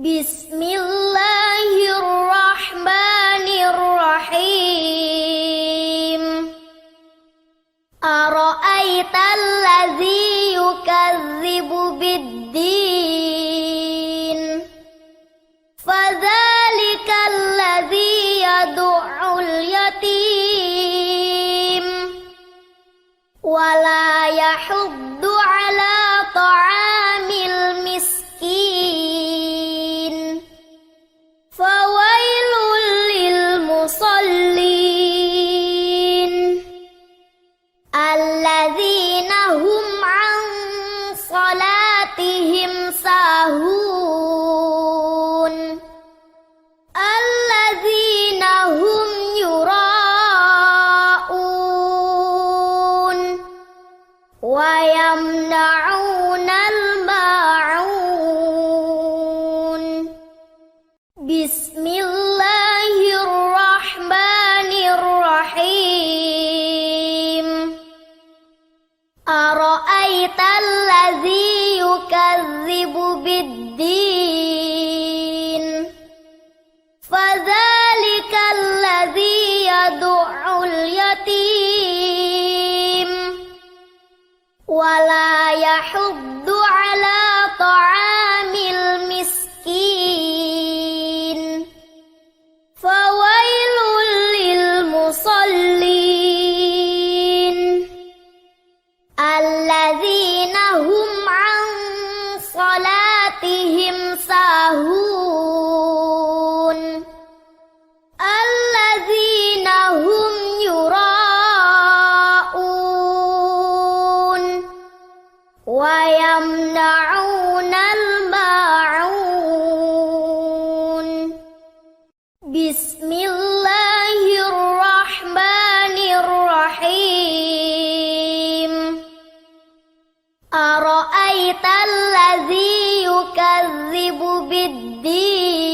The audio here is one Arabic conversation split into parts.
بسم الله الرحمن الرحيم أرأيت الذي يكذب بالدين فذلك الذي يدع اليتيم ولا يحض على طعام المسكين فويل للمصلين الذين هم عن صلاتهم ساهون الذين هم يراءون ويمنعون الماعون بسم الله الرحمن الرحيم أرأيت الذي يكذب بالدين فذلك الذي يدع اليتيم ولا يحض على طعام المسكين فويل للمصلين الذين هم عن صلاتهم ساهون الذين هم يراءون ويمنعون الماعون بسم الله الرحمن الرحيم أرأيت الذي يكذب بالدين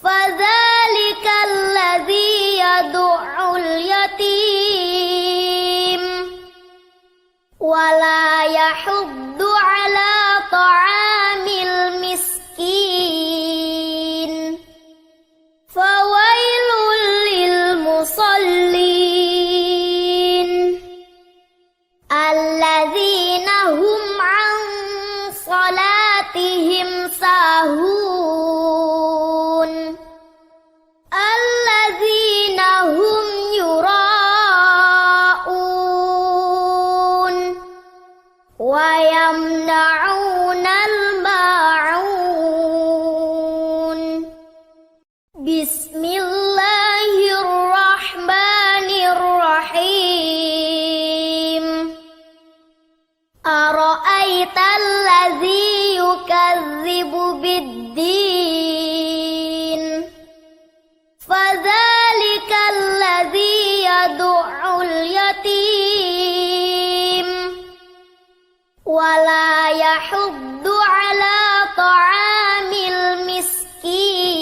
فذلك الذي يدع اليتيم ولا يحض على طعام المسكين فويل للمصلين الذين هم عن صلاتهم ساهون الذين هم يراءون ويمنعون الماعون بسم الله الرحمن الرحيم أرأيت الذي يكذب بالدين فذلك الذي يدع اليتيم ولا يحض على طعام المسكين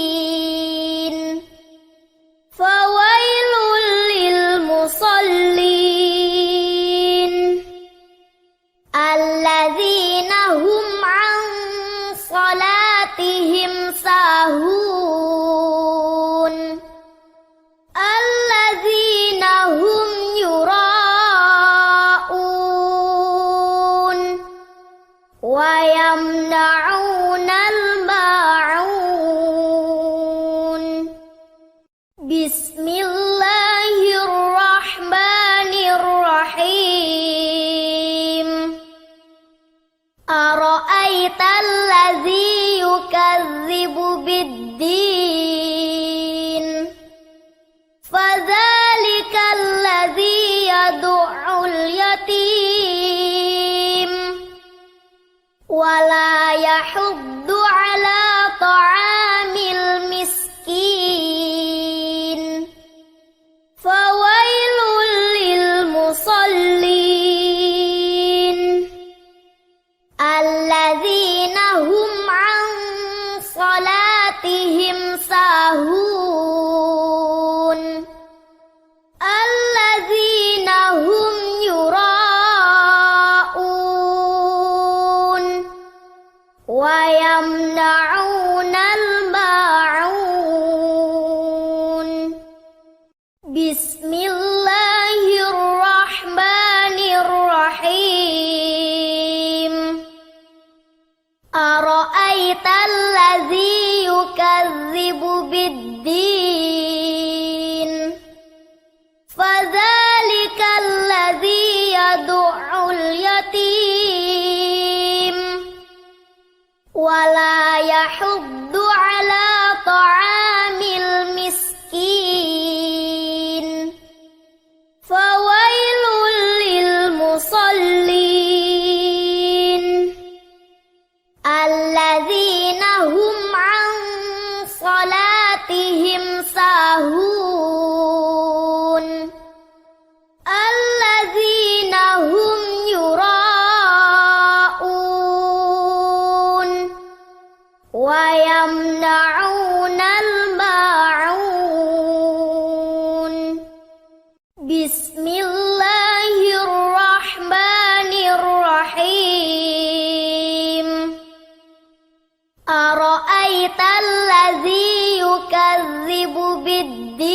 فويل للمصلين الذين هم عن صلاتهم ساهون الذين هم يراءون ويمنعون الماعون بسم الله الرحمن الرحيم أرأيت الذي يكذب بالدين فذلك الذي يدع اليتيم ولا يحض على طعام المسكين فويل للمصلين الذين هم عن صلاتهم ساهون الذين هم يراءون ويمنعون الماعون بسم الله الرحمن الرحيم أرأيت الذي يكذب بالدين فذلك الذي يدع اليتيم ولا يحض على طعام المسكين فويل للمصلين الذين هم عن صلاتهم ساهون الذين هم يراءون ويمنعون الماعون بسم الله الرحمن الرحيم أرأيت الذي يكذب بالدين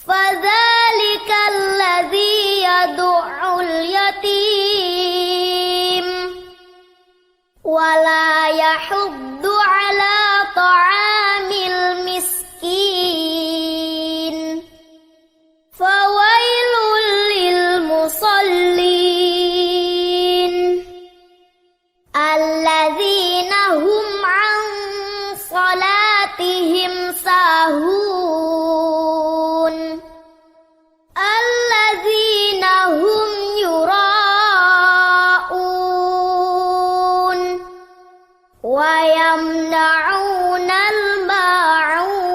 فذلك الذي يدع اليتيم ولا يحض على طعام المسكين فويل للمصلين الذين هم عن صلاتهم ساهون الذين هم يراءون ويمنعون الماعون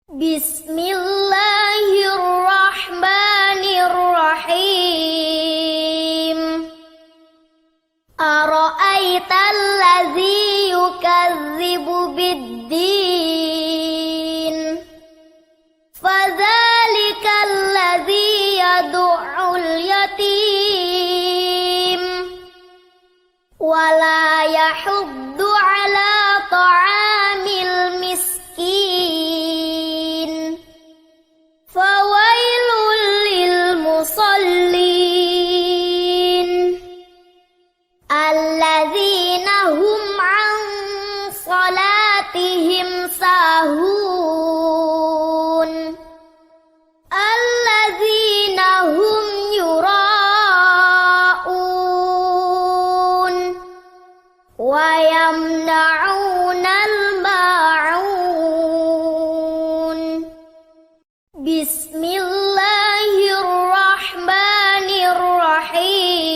بسم الله الرحمن الرحيم أرأيت الذي يكذب بالدين فذلك الذي يدع اليتيم ولا يحض على طعام المسكين فويل للمصلين الذين هم عن صلاتهم ساهون الذين هم يراءون ويمنعون الماعون بسم الله الرحمن الرحيم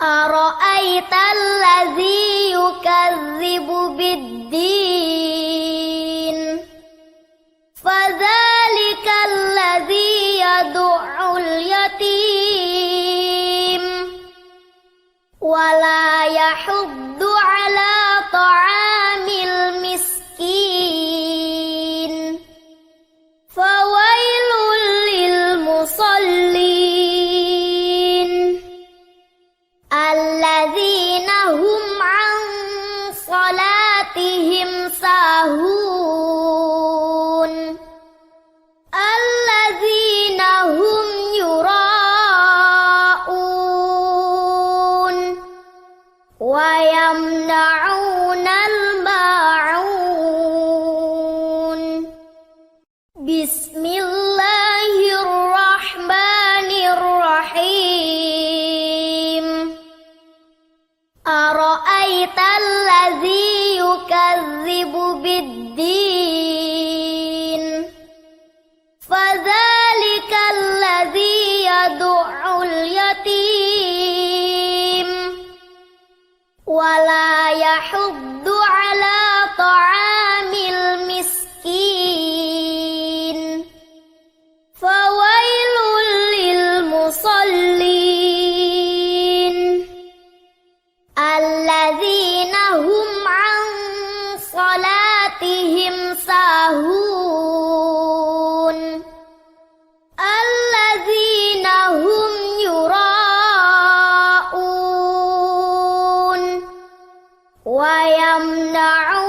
أرأيت الذي يكذب بالدين فذلك الذي يدع اليتيم ولا ويمنعون